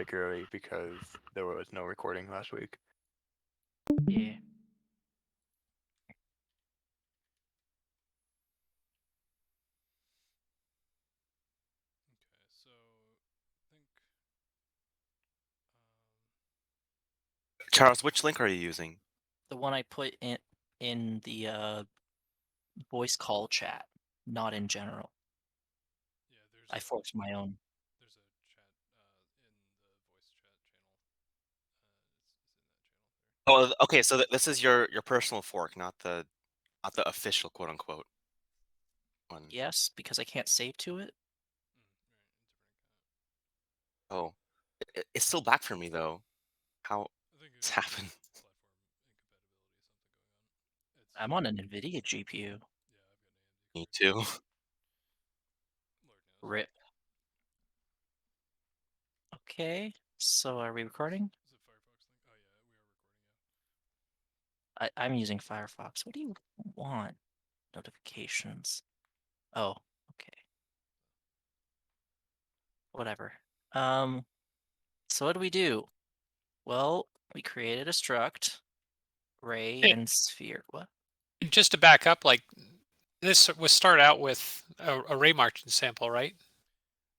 particularly because there was no recording last week. Yeah. Okay, so I think Charles, which link are you using? The one I put in the voice call chat, not in general. yeah, I forked my own. there's a chat in the voice chat channel. It's in that channel there. Oh, okay. So this is your personal fork, not the official quote unquote one. Yes, because I can't save to it. Right, different account. Oh, it's still back for me though. How I think it's it's happened? platform incompatibility, something going on. It's I'm on an NVIDIA GPU. yeah, I've got an AMD Me card. too. Lord knows. RIP. Okay, so are we recording? Is it Firefox link? Oh yeah, we are recording. I'm using Firefox. What do you want? Notifications. Oh, okay. Whatever. So what do we do? Well, we created a struct, ray Hey, and sphere. What? just to back up, like this was start out with a ray marching sample, right?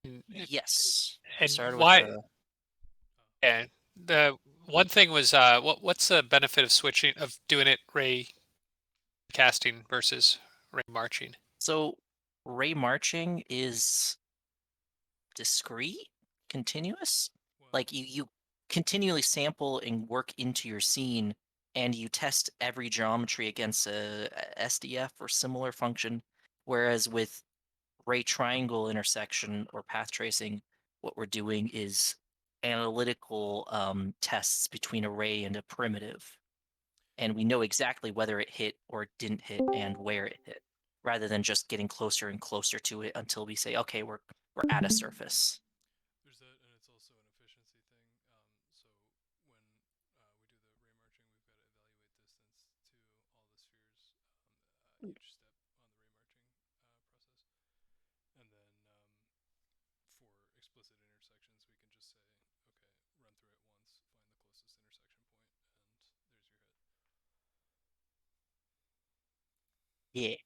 And, Yes. We and started with why? a And the one thing was, what's the benefit of switching of doing it ray casting versus ray marching? so ray marching is discrete, continuous. Well, Like you continually sample and work into your scene, and you test every geometry against a SDF or similar function. Whereas with ray triangle intersection or path tracing, what we're doing is analytical tests between a ray and a primitive, and we know exactly whether it hit or didn't hit and where it hit, rather than just getting closer and closer to it until we say, okay, we're at a surface. there's that, and it's also an efficiency thing. So when we do the ray marching, we've got to evaluate distance to all the spheres each step on the ray marching process, and then for explicit intersections, we can just say, okay, run through it once, find the closest intersection point, and there's your hit. Yeah.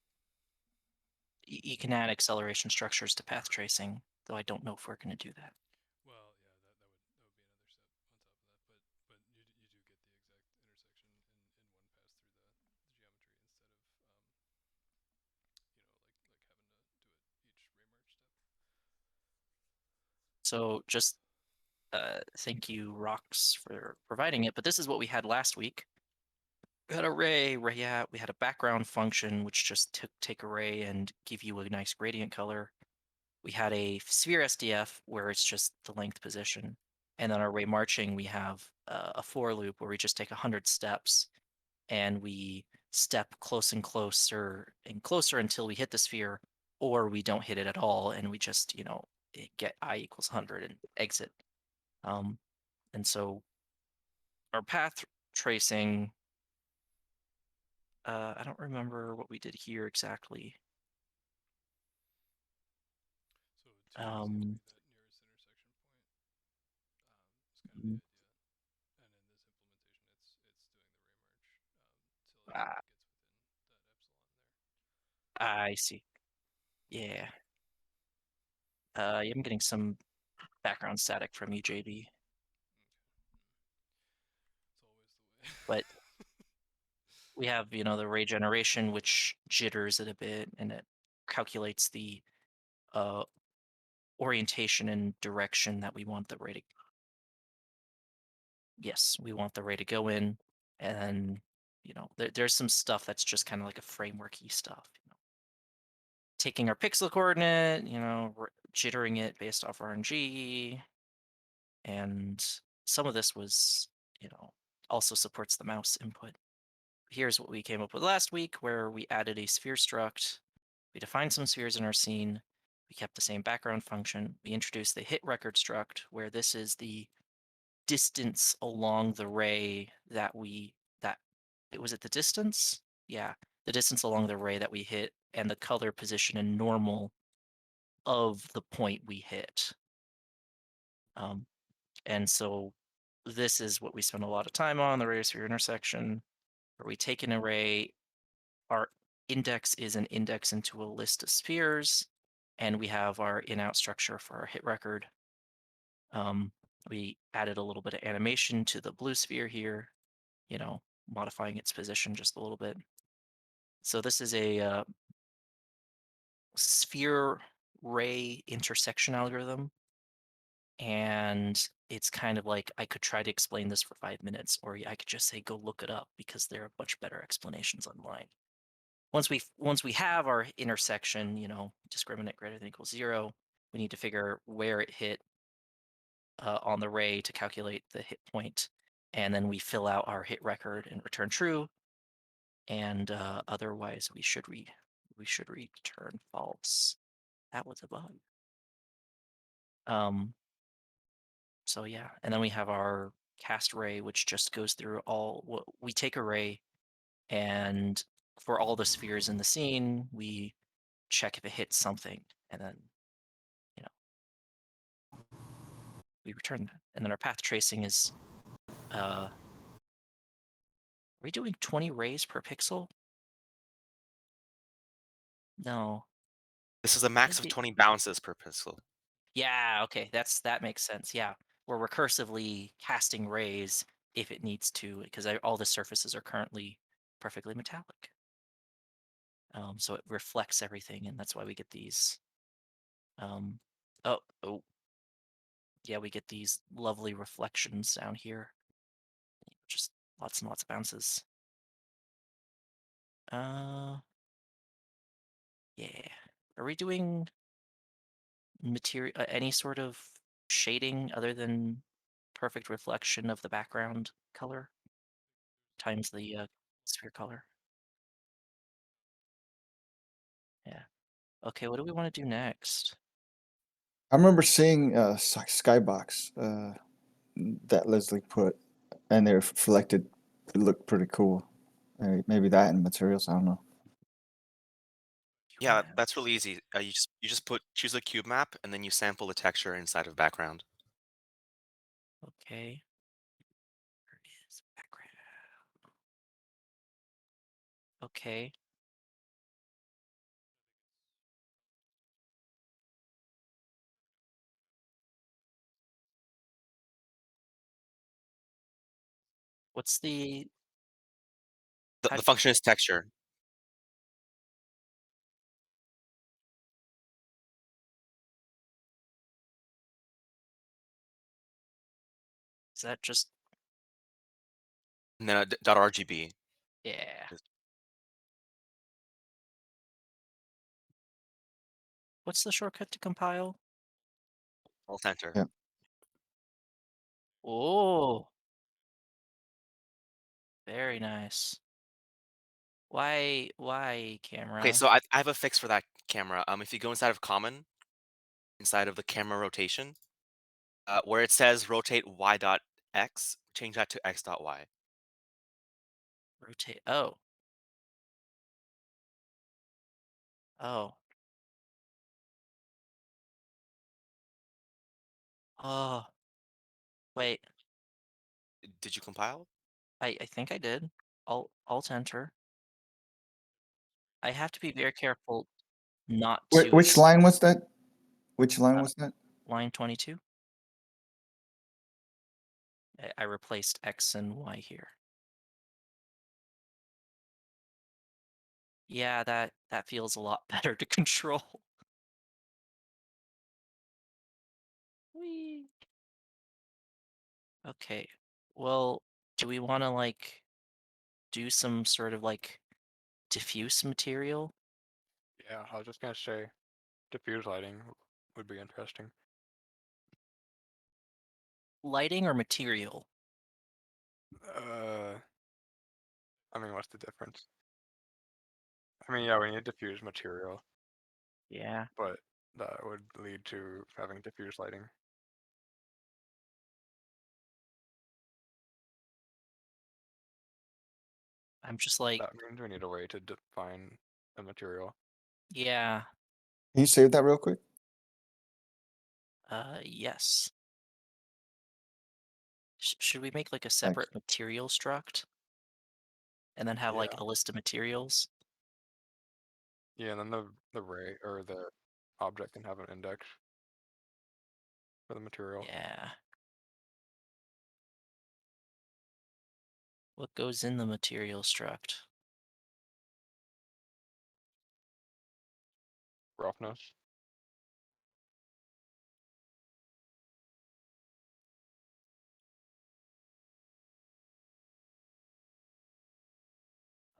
You can add acceleration structures to path tracing, though I don't know if we're going to do that. Well, yeah, that would be another step on top of that, but you do get the exact intersection in one pass through the geometry instead of like having to do it each ray march step. So just thank you, Rocks, for providing it. But this is what we had last week. We had array, we had a background function which just take array and give you a nice gradient color. We had a sphere SDF where it's just the length position. And then our ray marching, we have a for loop where we just take 100 steps and we step close and closer until we hit the sphere, or we don't hit it at all and we just, get I equals 100 and exit. And so our path tracing, I don't remember what we did here exactly. So two is getting Um, that nearest intersection point. Is kind of the mm, idea. And in this implementation, it's doing the ray march till it ah, gets within that epsilon there. I see. Yeah. Yeah, I'm getting some background static from you, JB. It's always the way. But we have, the ray generation, which jitters it a bit and it calculates the uh, orientation and direction that we want the ray to. Yes, we want the ray to go in, and there's some stuff that's just kind of like a frameworky stuff. Taking our pixel coordinate, jittering it based off RNG, and some of this was, also supports the mouse input. Here's what we came up with last week, where we added a sphere struct. We defined some spheres in our scene. We kept the same background function. We introduced the hit record struct, where this is the distance along the ray that it was at the distance? Yeah, the distance along the ray that we hit and the color position and normal of the point we hit. Um, And so this is what we spend a lot of time on, the radius sphere intersection, where we take an array. Our index is an index into a list of spheres, and we have our in-out structure for our hit record. We added a little bit of animation to the blue sphere here, modifying its position just a little bit. So this is a sphere ray intersection algorithm. And it's kind of like I could try to explain this for 5 minutes, or I could just say go look it up because there are much better explanations online. Once we have our intersection, discriminant greater than equals 0, we need to figure where it hit on the ray to calculate the hit point, and then we fill out our hit record and return true. And otherwise, we should return false. That was a bug. So yeah, and then we have our cast ray, which just goes through we take a ray, and for all the spheres in the scene, we check if it hits something, and then we return that. And then our path tracing is, are we doing 20 rays per pixel? No. This is a max of Maybe- 20 bounces per pixel. Yeah, okay, that makes sense. Yeah, we're recursively casting rays if it needs to, because all the surfaces are currently perfectly metallic. So it reflects everything, and that's why we get these. Oh, yeah, we get these lovely reflections down here. Just lots and lots of bounces. Yeah. Are we doing material, any sort of shading other than perfect reflection of the background color times the sphere color? Yeah. Okay, what do we want to do next? I remember seeing Skybox that Leslie put, and they reflected. It looked pretty cool. Maybe that and materials. I don't know. Yeah, that's really easy. You just choose a cube map and then you sample the texture inside of background. Okay. Where is background? Okay. What's the The, how the do- function is texture. is that just And then a .rgb. yeah. What's the shortcut to compile? Alt enter. Yeah. Oh, very nice. Why camera? Okay, so I have a fix for that camera. If you go inside of common, inside of the camera rotation, where it says rotate y dot x, change that to x dot y. Rotate. Oh. Oh. Oh. Wait. Did you compile? I think I did. Alt enter. I have to be very careful not to Which line was that? Which line was that? line 22. I replaced X and Y here. Yeah, that feels a lot better to control. Whee! Okay. Well, do we want to do some sort of diffuse material? Yeah, I was just gonna say, diffuse lighting would be interesting. Lighting or material? Uh, I mean, what's the difference? I mean, yeah, we need diffuse material, Yeah. but that would lead to having diffuse lighting. I'm just like, That means we need a way to define a material. yeah, Can you save that real quick? yes. Should we make like a Like, separate material struct and then have like Yeah. a list of materials? Yeah, and then the ray or the object can have an index for the material. Yeah. What goes in the material struct? Roughness.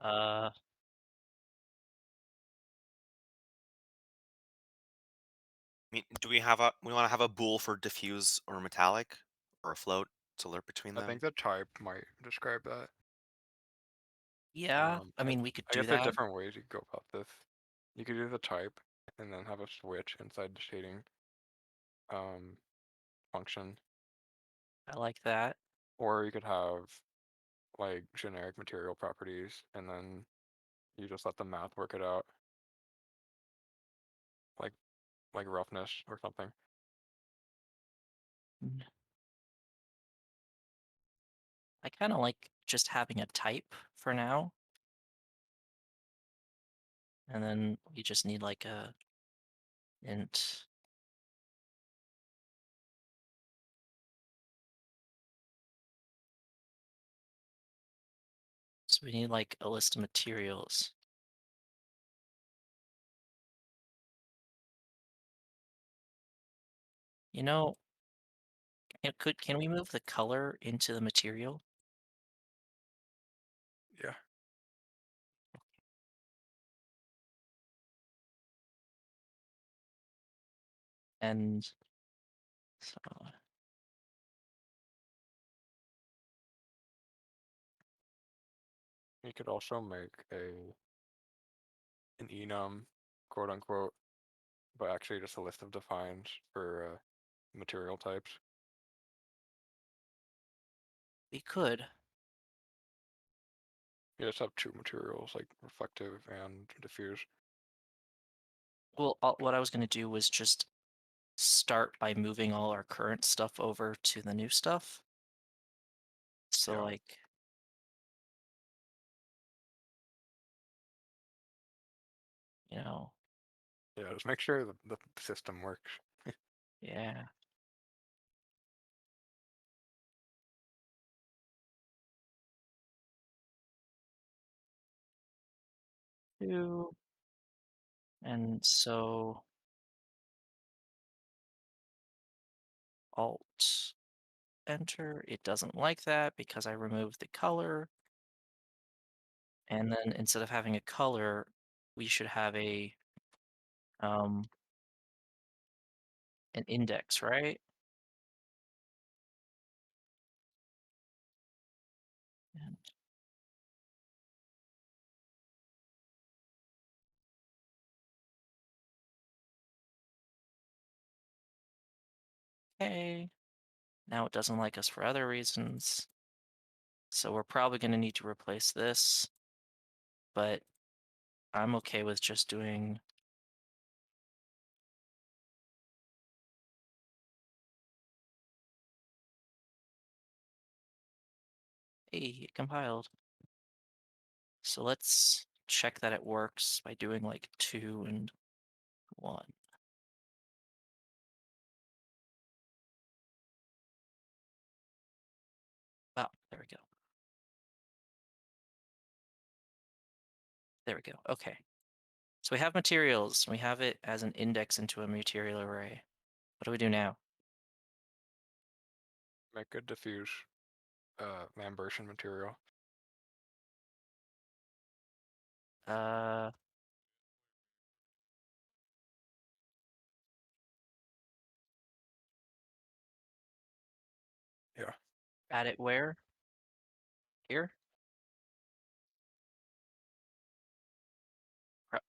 Uh, I mean, do we want to have a bool for diffuse or metallic or a float to alert between I them? think the type might describe that. yeah, I I, mean, we could I do guess there are that. different ways you could go about this. You could do the type and then have a switch inside the shading function, I like that. or you could have like generic material properties and then you just let the math work it out, like roughness or something. Mm. I kind of like just having a type for now. And then we just need like a int. So we need like a list of materials. You know, can we move the color into the material? Yeah. And so You could also make an enum, quote unquote, but actually just a list of defines for material types. we could. You just have two materials, like reflective and diffuse. Well, what I was going to do was just start by moving all our current stuff over to the new stuff. So Yeah. like, you know, Yeah, just make sure the system works. yeah. Two. And so Alt enter. It doesn't like that because I removed the color. And then instead of having a color, we should have um an index, right? And okay. Now it doesn't like us for other reasons. So we're probably going to need to replace this, but I'm okay with just doing hey, it compiled. So let's check that it works by doing like 2 and 1. Oh, there we go. There we go. Okay. So we have materials. We have it as an index into a material array. What do we do now? Make a diffuse Lambertian material. Uh, Yeah. add it where? Here? Pro-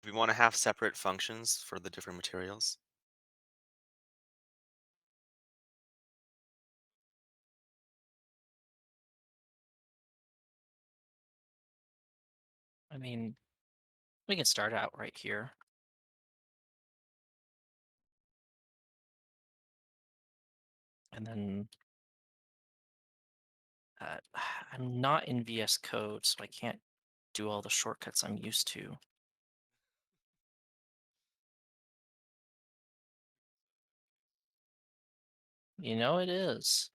We want to have separate functions for the different materials. I mean, we can start out right here. And then I'm not in VS Code, so I can't do all the shortcuts I'm used to. You know it is.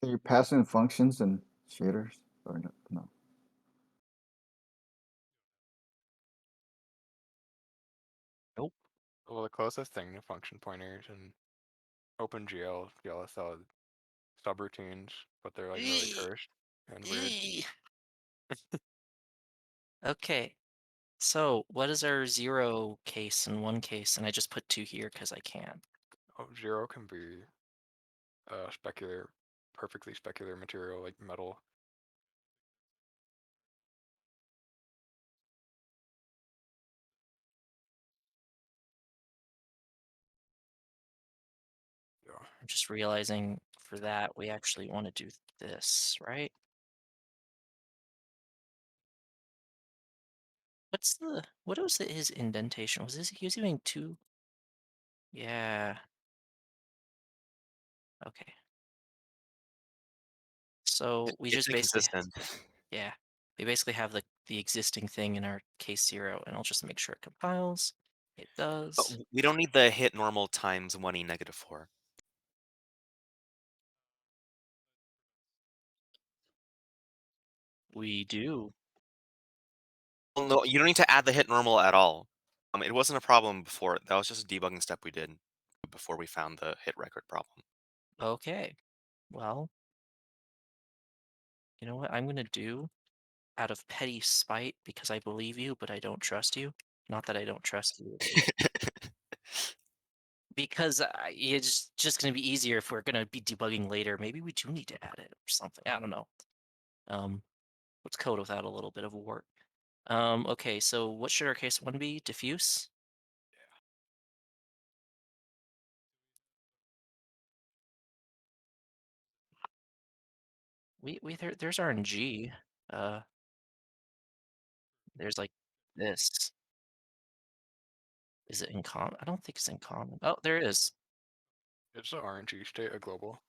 Are you passing functions and shaders or no? Nope. Well, the closest thing to function pointers in OpenGL, GLSL subroutines, but they're like really Eee, cursed and weird. eee. Okay. So what is our 0 case and 1 case? And I just put 2 here because I can. Oh, zero can be specular, perfectly specular material like metal. Yeah. I'm just realizing for that we actually want to do this, right? What was his indentation? He was doing 2? Yeah. Okay. So we It's just basically inconsistent. yeah. We basically have the existing thing in our case 0, and I'll just make sure it compiles. It does. We don't need the hit normal times 1e negative 4. We do. Well, no, you don't need to add the hit normal at all. It wasn't a problem before. That was just a debugging step we did before we found the hit record problem. Okay. Well, you know what I'm gonna do out of petty spite because I believe you, but I don't trust you. Not that I don't trust you. Because it's just gonna be easier if we're gonna be debugging later. Maybe we do need to add it or something. I don't know. Um, let's code without a little bit of work. Okay, so what should our case 1 be? Diffuse? There's RNG. Uh, there's like this. Is it in common? I don't think it's in common. Oh, there it is. It's a RNG state, a global.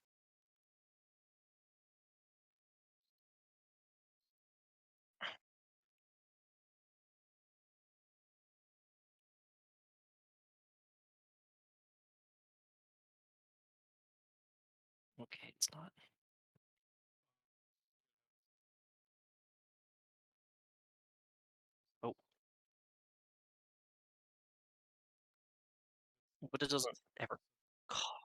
Okay, it's not. Oh, but it doesn't ever call.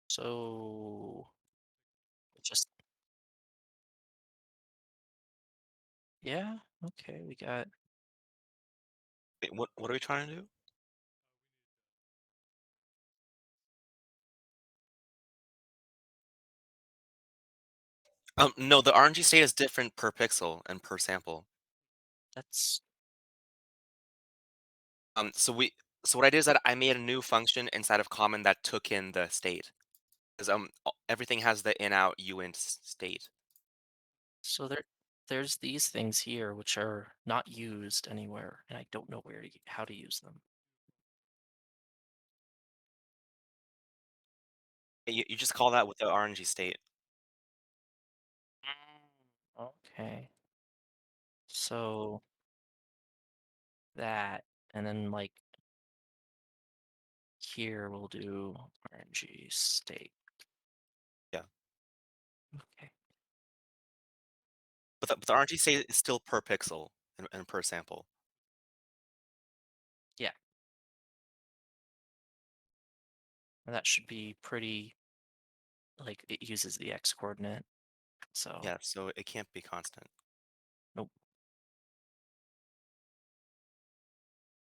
So just yeah. Okay, we got. Wait, what are we trying to do? No, the RNG state is different per pixel and per sample. That's So what I did is that I made a new function inside of common that took in the state. Because everything has the in out uint state. so there's these things here which are not used anywhere, and I don't know how to use them. You just call that with the RNG state. Okay. So that, and then like here we'll do RNG state. Yeah. Okay. But the RNG state is still per pixel and per sample. Yeah. And that should be pretty, like it uses the x coordinate. So Yeah, so it can't be constant. nope.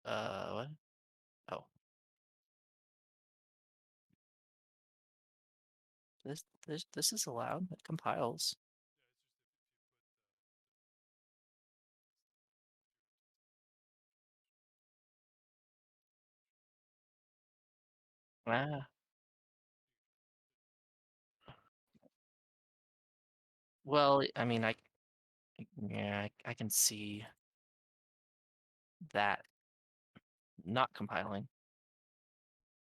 What? Oh, this is allowed. It compiles. Ah, well, I mean, yeah, I can see that not compiling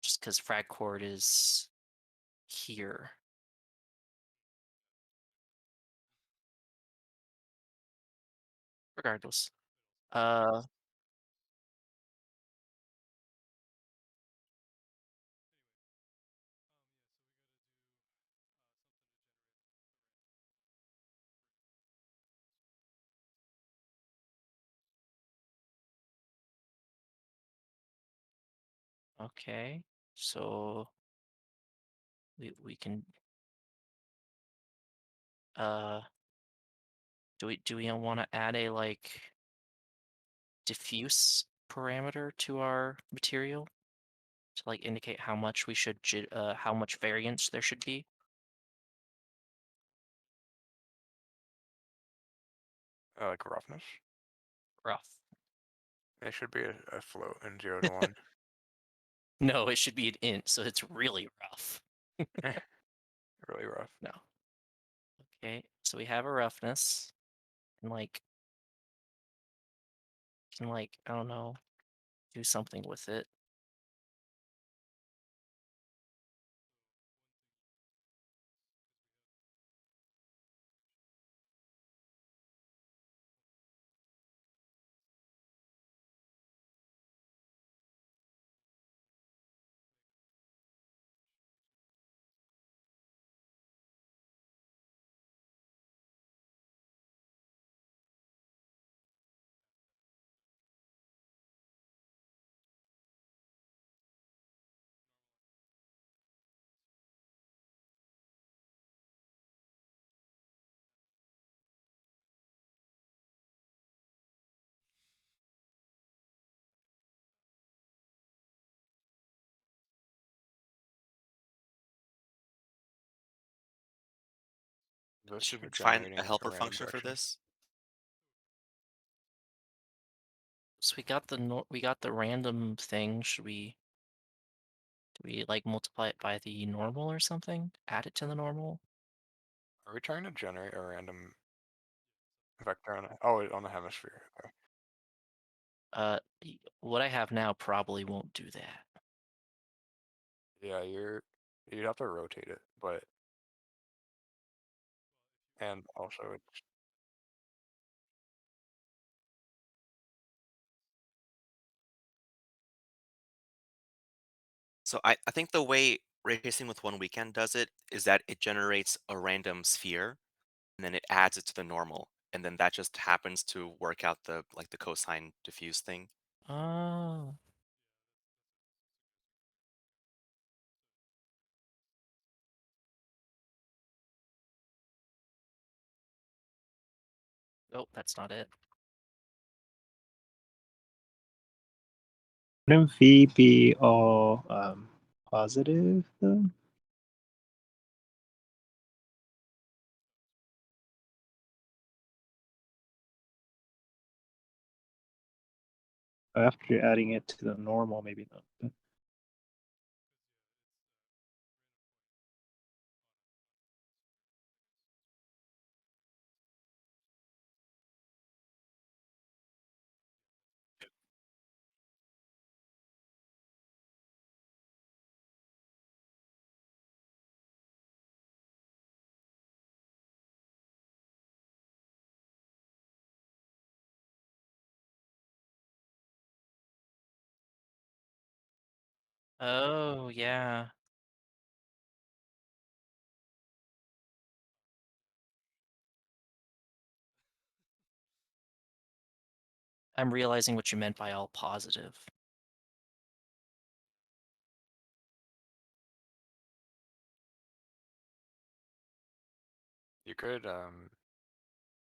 just because frag chord is here. Regardless. Uh, okay. So we can uh do we want to add a like diffuse parameter to our material to like indicate how much how much variance there should be? Like roughness. Rough. It should be a float in 0 to 1. No, it should be an int, so it's really rough. Really rough. No. Okay, so we have a roughness, and like can like I don't know, do something with it. This Should for we find a generating a helper random function for direction. this? So we got the random thing. Do we like multiply it by the normal or something? Add it to the normal? Are we trying to generate a random vector on a hemisphere? Okay. What I have now probably won't do that. Yeah, you'd have to rotate it, but and also it's So I think the way ray tracing with one weekend does it is that it generates a random sphere and then it adds it to the normal. And then that just happens to work out the like the cosine diffuse thing. Oh. Oh, that's not it. Wouldn't V be all positive though? After adding it to the normal, maybe not. But Oh, yeah. I'm realizing what you meant by all positive. You could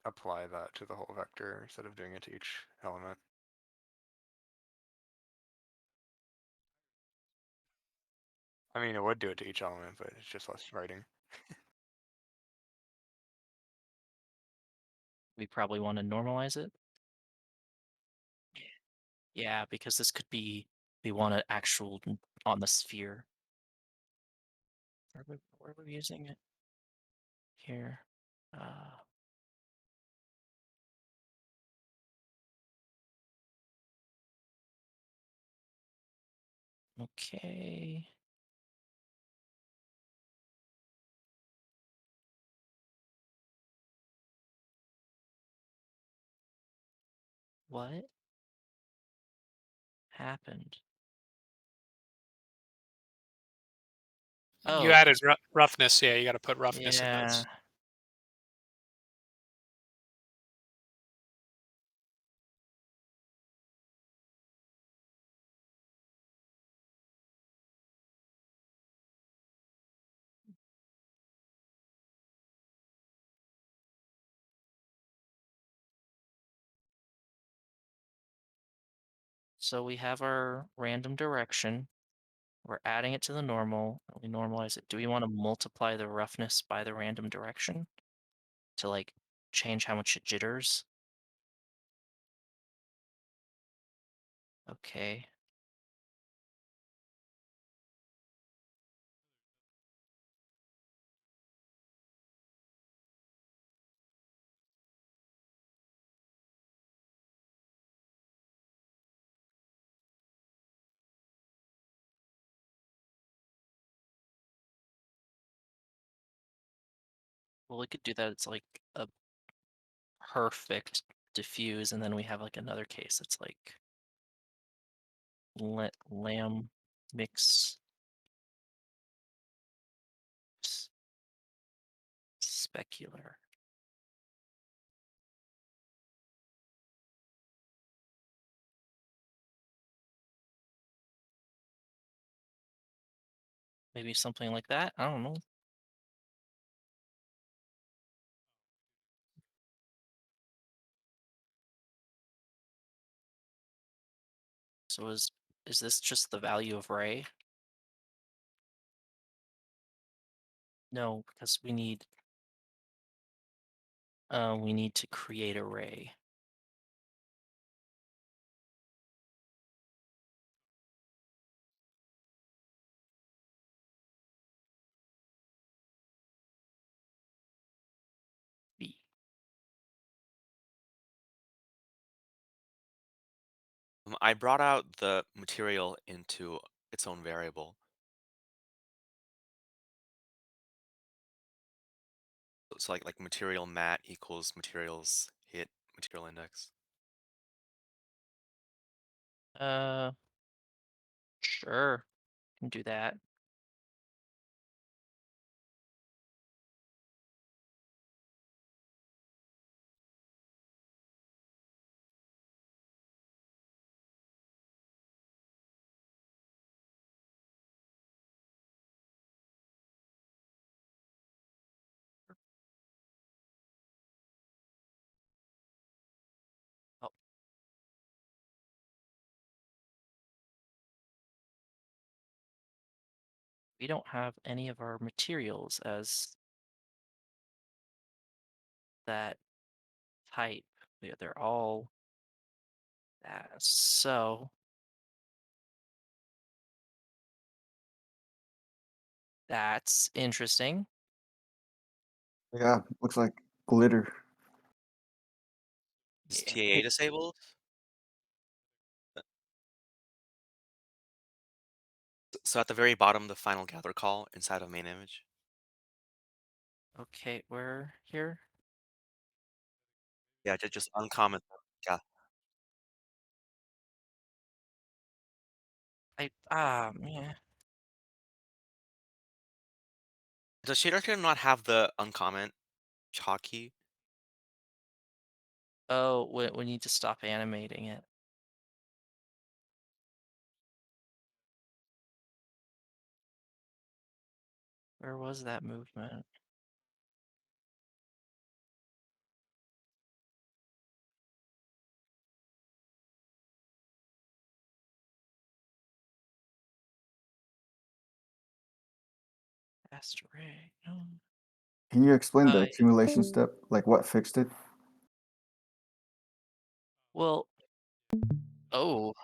apply that to the whole vector instead of doing it to each element. I mean, it would do it to each element, but it's just less writing. We probably want to normalize it. Yeah, because this could be, we want an actual on the sphere. Where are we using it? Here. Okay. What happened? You Oh, added roughness. Yeah, you got to put roughness in yeah. those. So we have our random direction. We're adding it to the normal. We normalize it. Do we want to multiply the roughness by the random direction to like change how much it jitters? Okay. Well, we could do that. It's like a perfect diffuse, and then we have like another case. It's like lamb mix specular. Maybe something like that. I don't know. So is this just the value of ray? No, because we need to create a ray. B. I brought out the material into its own variable. So like material mat equals materials hit material index. Sure, can do that. Oh, we don't have any of our materials as that type. They're all that. So that's interesting. Yeah, looks like glitter. Is Yeah. TAA disabled? So at the very bottom, the final gather call inside of main image. Okay, we're here. Yeah, just uncommon. Yeah. Man. Does Shadertoy not have the uncomment hotkey? Oh, we need to stop animating it. Where was that movement? Cast array. No. Can you explain the Uh, accumulation step? Like what fixed it? Well, oh,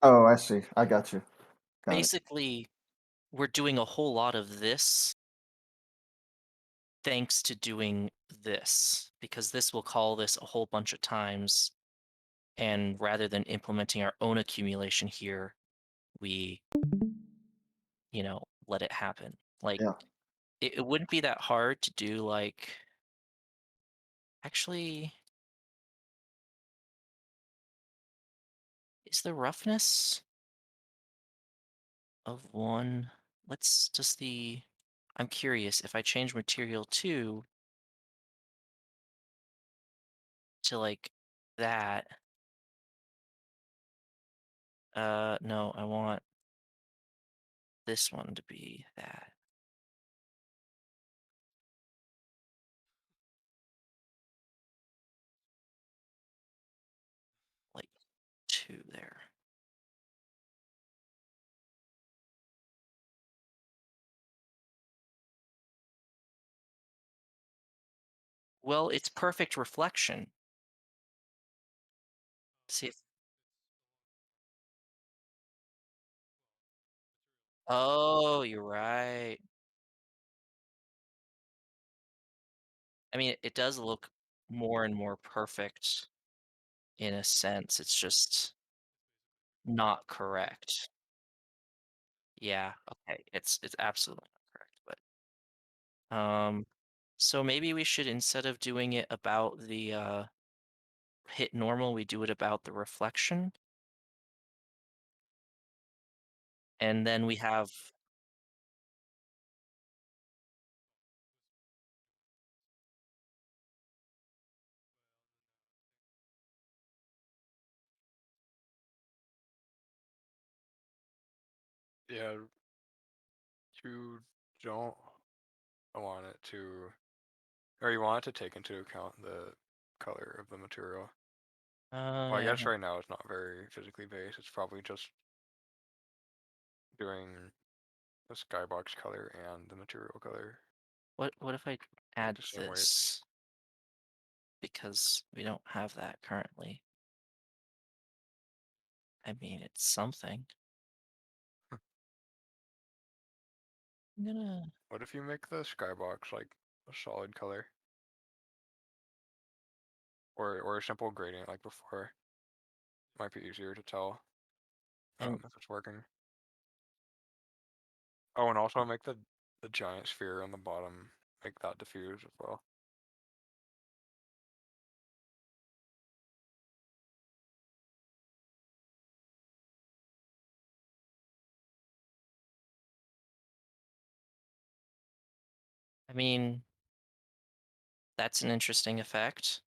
Oh, I see. I got you. Got it. basically, we're doing a whole lot of this thanks to doing this, because this will call this a whole bunch of times. And rather than implementing our own accumulation here, we, let it happen. Like, Yeah. it wouldn't be that hard to do, like, actually, is the roughness of one, I'm curious if I change material 2 to like that. No, I want this one to be that. Like 2 there. Well, it's perfect reflection. See if Oh, you're right. I mean, it does look more and more perfect in a sense. It's just not correct. Yeah, okay. It's absolutely not correct, but so maybe we should, instead of doing it about the hit normal, we do it about the reflection. And then we have Yeah, you don't want it to, or you want it to take into account the color of the material. Well, I yeah. guess right now it's not very physically based. It's probably just doing the skybox color and the material color What if I like add the same weights. this? Because we don't have that currently. I mean, it's something. I'm gonna What if you make the skybox like a solid color? Or a simple gradient like before? Might be easier to tell and if it's working. Oh, and also make the giant sphere on the bottom, make that diffuse as well. I mean, that's an interesting effect.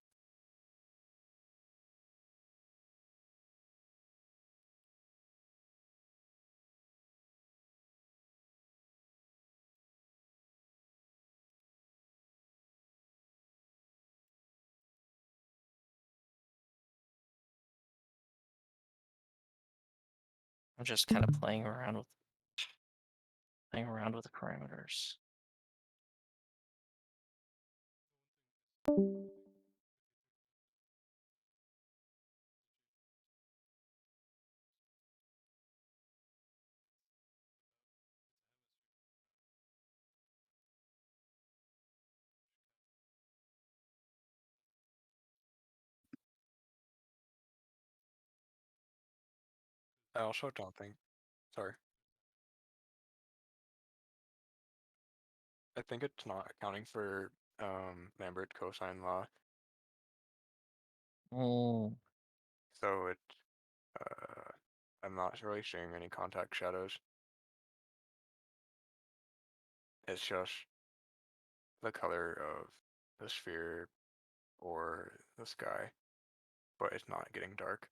I'm just kind of playing around with the parameters. I also don't think, sorry. I think it's not accounting for Lambert cosine law, Oh, so I'm not really seeing any contact shadows. It's just the color of the sphere or the sky, but it's not getting dark.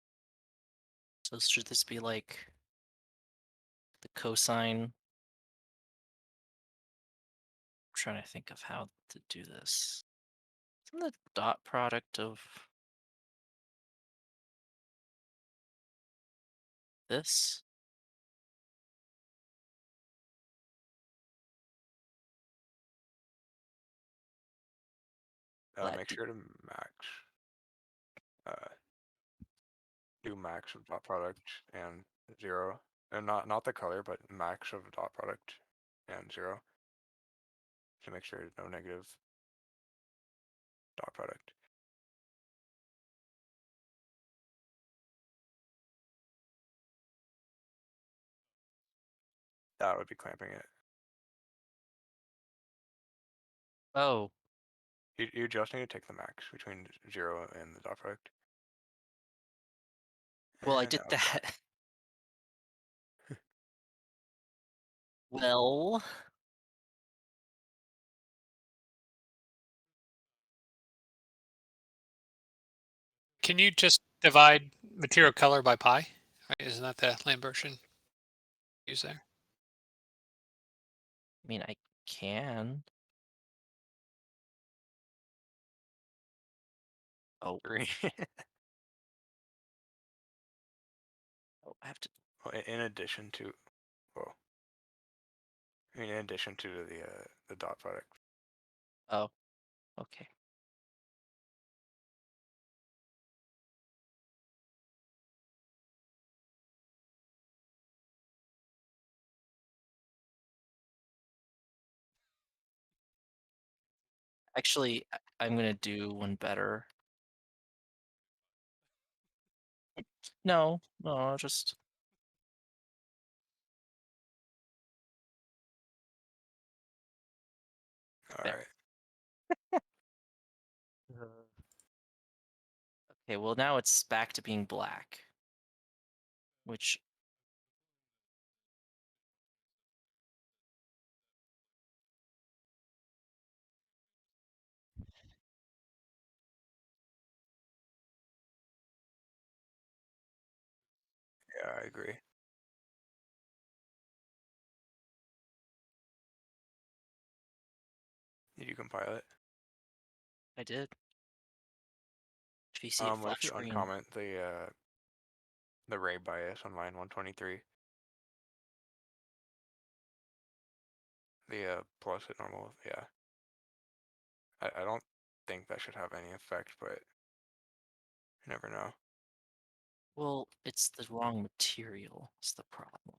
so should this be like the cosine? I'm trying to think of how to do this. Isn't the dot product of this? Glad Make to- sure to max. Do max of dot product and 0, and not the color, but max of dot product and 0 to make sure no negative dot product. That would be clamping it. Oh, You just need to take the max between 0 and the dot product. well, I And did now it's back. that. Well, Can you just divide material color by pi? Right, isn't that the Lambertian use there? I mean, I can. Oh, 3. oh, I have to. Well, in addition to, well, I mean, in addition to the dot product. Oh, okay. Actually, I'm gonna do one better. No, no, I'll just. All There. right. Okay, well now it's back to being black. Which Yeah, I agree. Did you compile it? I did. If you see it What if flash you green? uncomment the ray bias on line 123? The plus at normal, yeah. I don't think that should have any effect, but you never know. Well, it's the wrong material. Is the problem.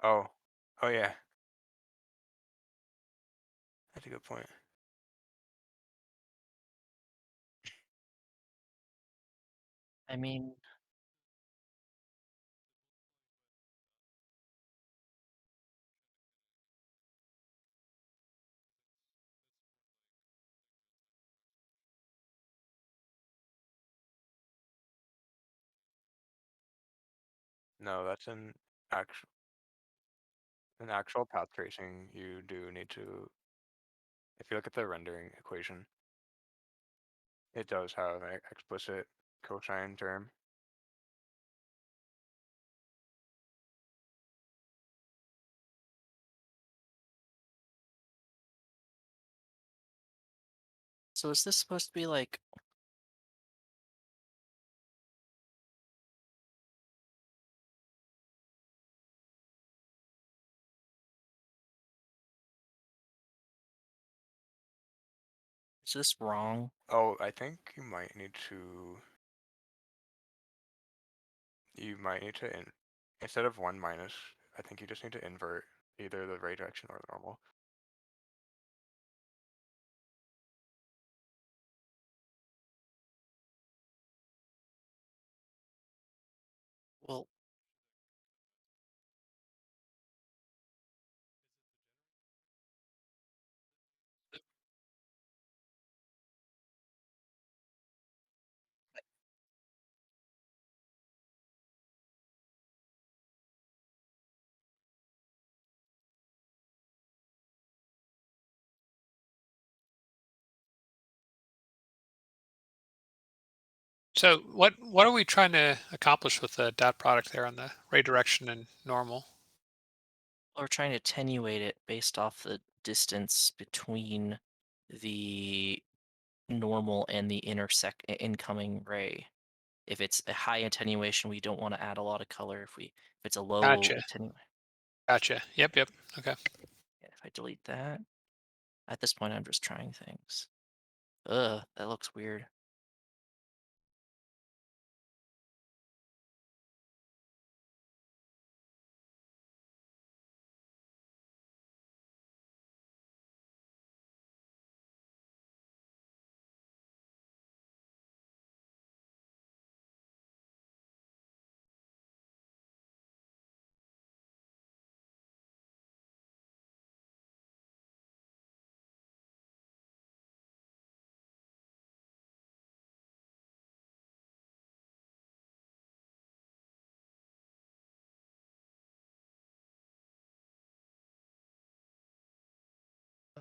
Oh, oh yeah. That's a good point. I mean, No, that's actual in actual path tracing. You do need to, if you look at the rendering equation, it does have an explicit cosine term. so is this supposed to be like? Is this wrong? Oh, I think you might need to. You might need to instead of 1 minus, I think you just need to invert either the ray direction or the normal. Well, So what are we trying to accomplish with the dot product there on the ray direction and normal? we're trying to attenuate it based off the distance between the normal and the incoming ray. If it's a high attenuation, we don't want to add a lot of color. If it's a low Gotcha. attenuation, Gotcha. Yep. Yep. Okay. if I delete that, at this point I'm just trying things. Ugh, that looks weird.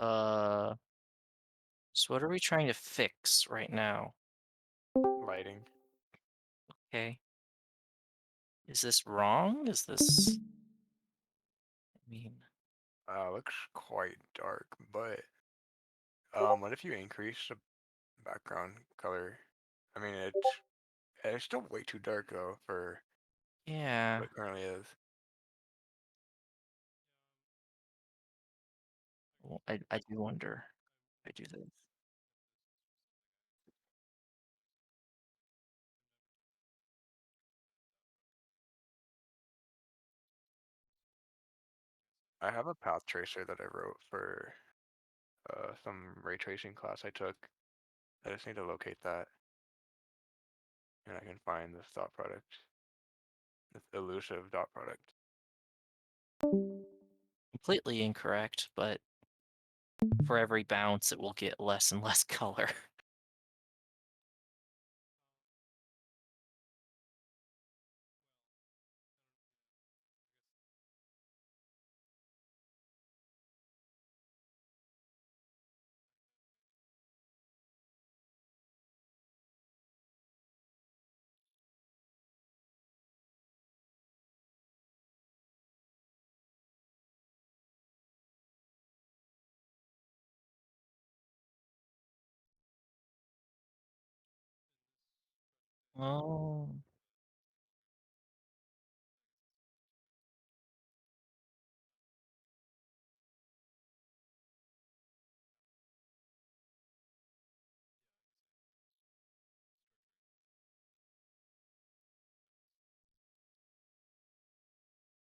Uh, so what are we trying to fix right now? Lighting. Okay. Is this wrong? Is this, I mean, Looks quite dark, but what if you increase the background color? I mean, it's still way too dark though for yeah. what it currently is. Well, I do wonder if I do this. I have a path tracer that I wrote for some ray tracing class I took. I just need to locate that, and I can find this dot product, this elusive dot product. Completely incorrect, but for every bounce, it will get less and less color. Oh,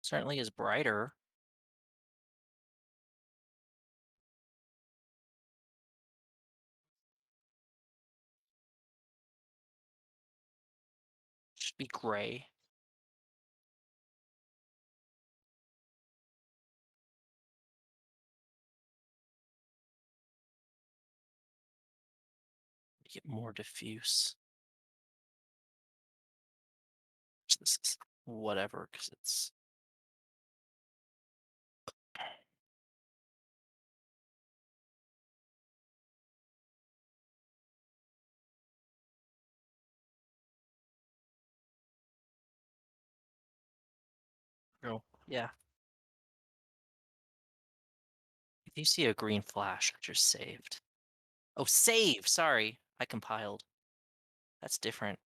certainly is brighter. Should be gray. Make it more diffuse. This is whatever, because it's oh yeah. If you see a green flash, I just saved. Oh, save! Sorry, I compiled. That's different.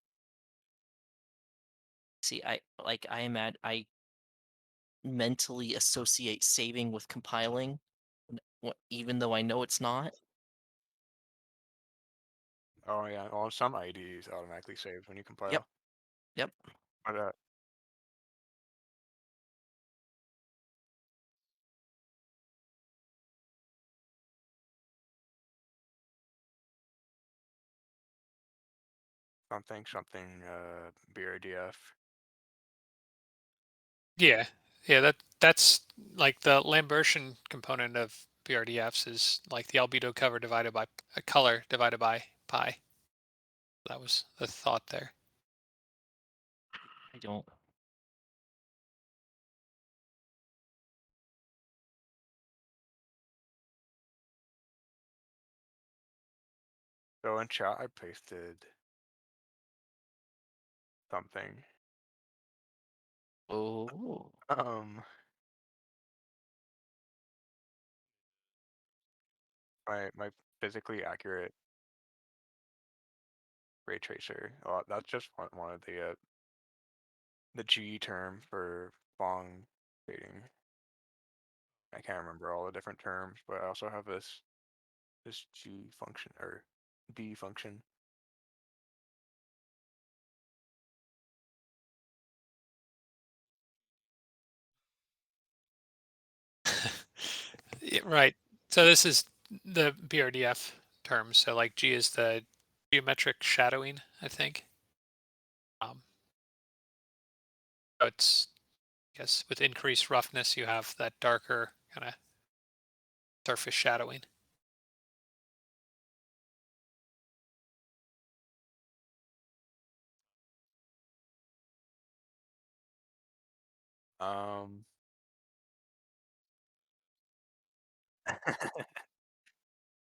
See, I mentally associate saving with compiling, even though I know it's not. Oh yeah, well some IDs automatically save when you Yep, compile. yep. But something BRDF. Yeah. Yeah. That's like the Lambertian component of BRDFs is like the albedo cover divided by color divided by pi. That was the thought there. I don't. So in chat I pasted something. Oh, Um my physically accurate Raytracer. That's just one of the G term for Phong shading. I can't remember all the different terms, but I also have this G function or B function. Yeah, right. So this is the BRDF term. So like G is the geometric shadowing, I think. So it's, I guess, with increased roughness, you have that darker kind of surface shadowing.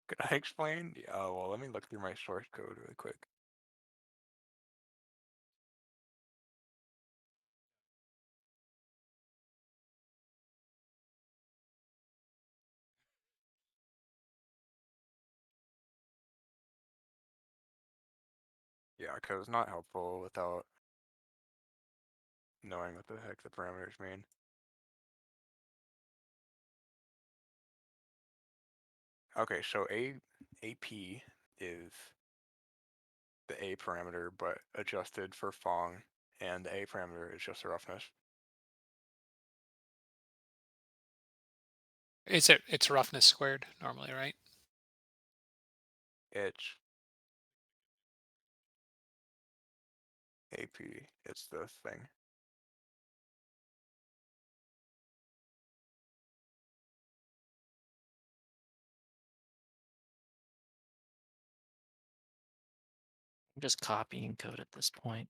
Could I explain? Yeah, well, let me look through my source code really quick. Yeah, because it's not helpful without knowing what the heck the parameters mean. Okay, so AP is the A parameter, but adjusted for Phong, and the A parameter is just the roughness. It's roughness squared normally, right? It's AP. It's the thing. I'm just copying code at this point.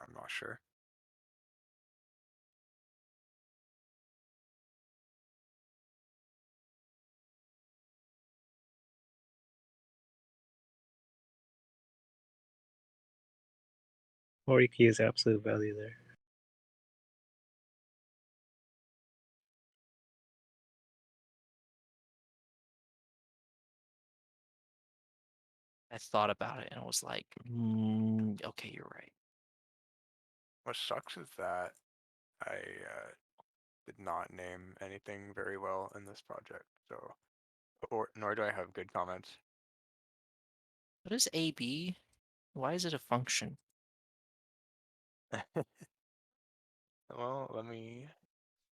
I'm not sure. Or you can use absolute value there. I thought about it and I was like, okay, you're right. What sucks is that I did not name anything very well in this project, so nor do I have good comments. What is AB? Why is it a function? Well, let me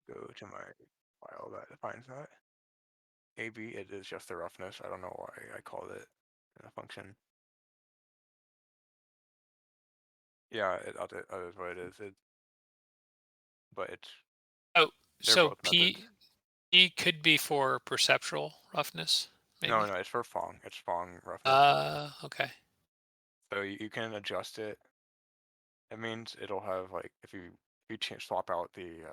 go to my file that defines that. AB, it is just the roughness. I don't know why I called it a function. Yeah, that is what it is. But it's Oh, they're so both methods. P could be for perceptual roughness, maybe. No, it's for Phong. It's Phong roughness. Okay. So you can adjust it. It means it'll have like if you swap out the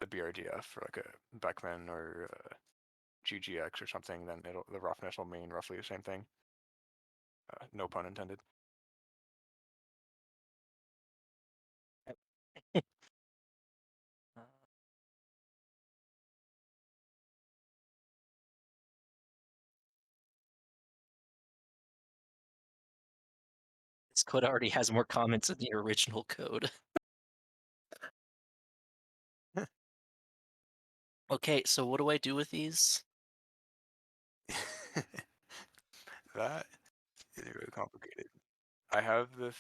BRDF for like a Beckman or GGX or something, then the roughness will mean roughly the same thing. No pun intended. Uh, This code already has more comments than the original code. Okay, so what do I do with these? That is really complicated. I have this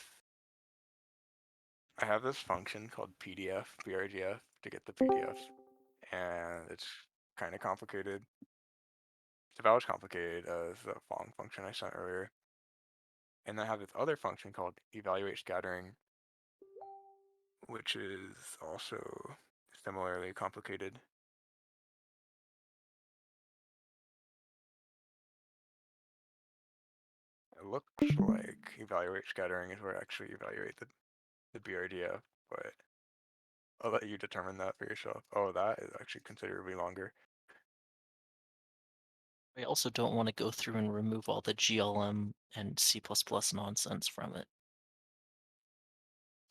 function called PDF BRDF to get the PDFs, and it's kind of complicated. It's about as complicated as the Phong function I sent earlier. And I have this other function called evaluate scattering, which is also similarly complicated. it looks like evaluate scattering is where I actually evaluate the BRDF, but I'll let you determine that for yourself. Oh, that is actually considerably longer. I also don't want to go through and remove all the GLM and C++ nonsense from it.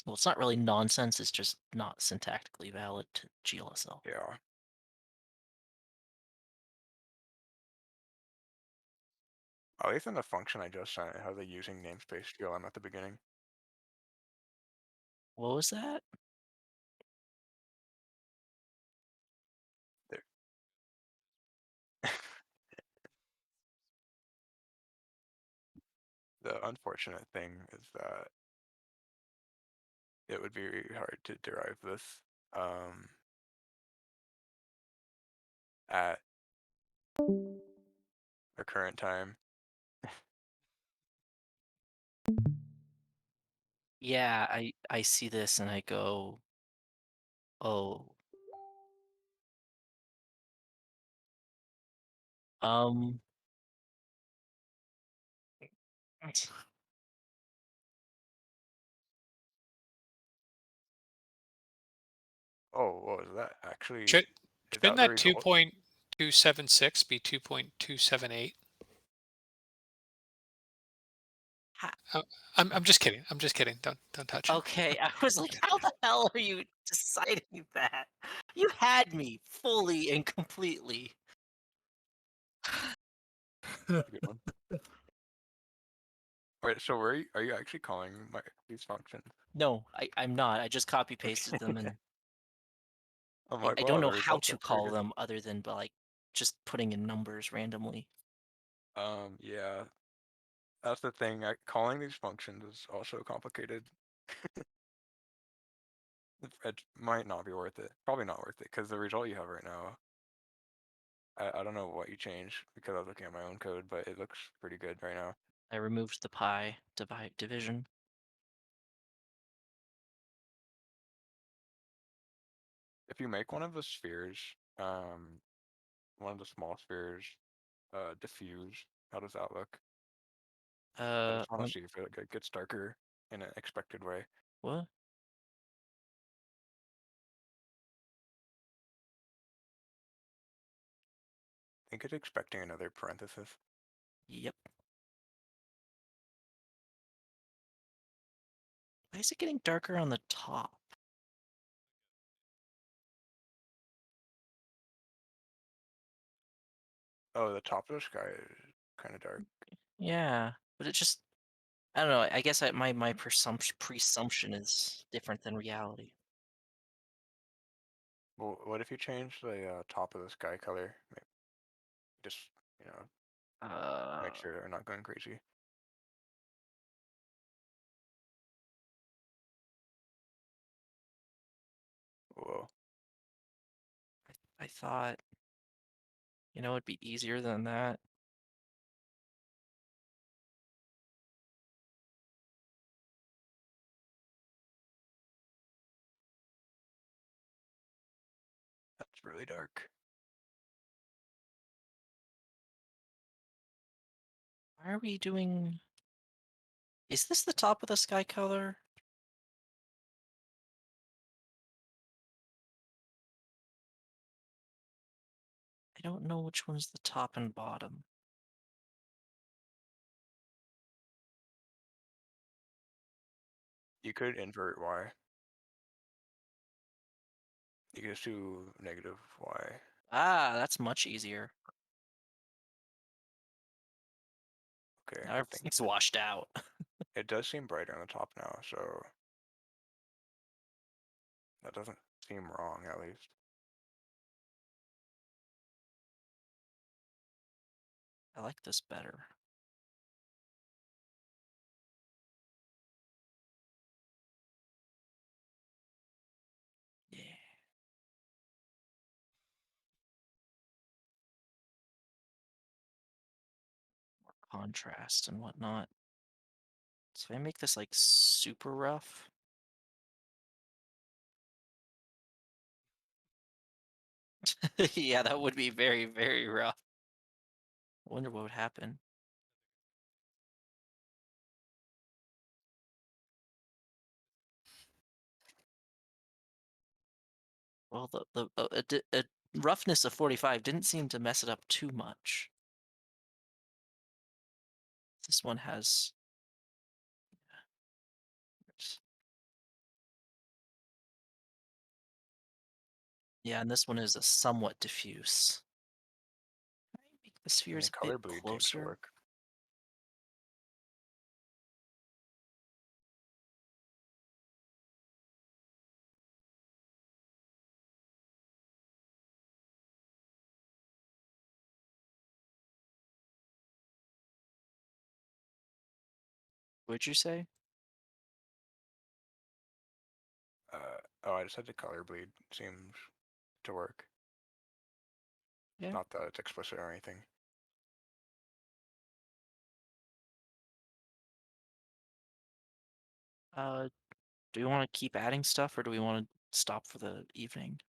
Well, it's not really nonsense, it's just not syntactically valid to GLSL. Yeah. At least in the function I just sent, it has a using namespace GLM at the beginning. What was that? There. The unfortunate thing is that it would be really hard to derive this um, at the current time. Yeah, I see this and I go, oh, um, Oh, what was that? Actually, Should, is shouldn't that the that result? 2.276 be 2.278? ha- Oh, I'm just kidding. I'm just kidding. Don't touch it. okay. I was like, how the hell are you deciding that? You had me fully and completely. That's a good one. Wait, so are you actually calling these functions? No, I'm not. I just copy pasted them Okay. and I'm I, like, I don't wow, know the how result, to that's very call good. them other than by like just putting in numbers randomly. Yeah, that's the thing. Calling these functions is also complicated. It might not be worth it. Probably not worth it because the result you have right now, I don't know what you changed because I was looking at my own code, but it looks pretty good right now. I removed the pi division. If you make one of the spheres, one of the small spheres, diffuse, how does that look? I just want to see if it gets darker in an expected way. What? I think it's expecting another parenthesis. Yep. Why is it getting darker on the top? Oh, the top of the sky is kind of dark. Yeah, but it just I don't know. I guess my presumption is different than reality. Well, what if you change the top of the sky color? Just, you know, Uh, make sure they're not going crazy. Whoa. I thought, it'd be easier than that. That's really dark. Why are we doing? Is this the top of the sky color? I don't know which one's the top and bottom. You could invert y. You could just do negative y. Ah, that's much easier. Okay, Now good thing. everything's washed out. It does seem brighter on the top now, so that doesn't seem wrong at least. I like this better. Yeah. More contrast and whatnot. So if I make this like super rough. Yeah, that would be very, very rough. I wonder what would happen. Well, a roughness of 45 didn't seem to mess it up too much. This one has. Yeah, and this one is a somewhat diffuse. Can I make the I spheres mean, a bit color bleed seems to closer? work. Would you say? Oh, I just said the color bleed seems to work. Yeah. Not that it's explicit or anything. Do we want to keep adding stuff or do we want to stop for the evening?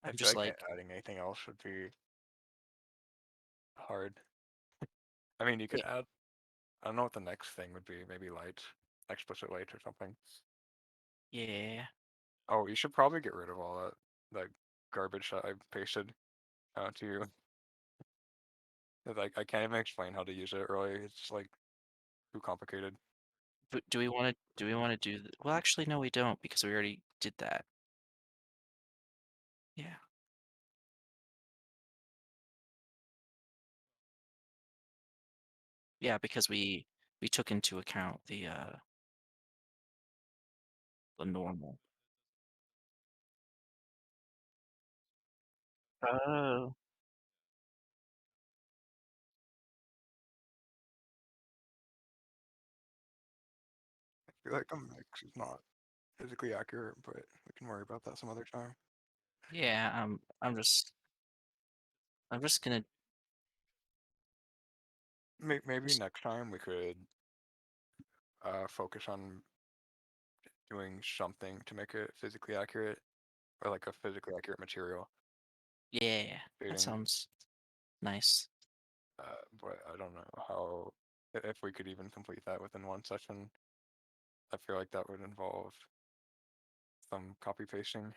I I'm feel just like like, adding anything else would be hard. I mean, you could yeah, add. I don't know what the next thing would be. Maybe lights, explicit lights or something. yeah. Oh, you should probably get rid of all that garbage that I pasted to you. 'Cause I can't even explain how to use it really. It's just like too complicated. But do we want to do well, actually no we don't because we already did that. Yeah. Yeah, because we took into account the normal. Oh. I feel like a mix is not physically accurate, but we can worry about that some other time. Yeah, I'm just gonna Maybe just next time we could focus on doing something to make it physically accurate, or like a physically accurate material yeah, that shading. sounds nice. But I don't know how if we could even complete that within one session. I feel like that would involve some copy pasting,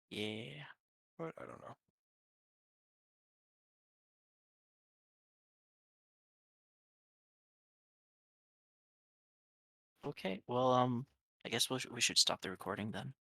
Yeah. but I don't know. Okay. Well, I guess we should stop the recording then.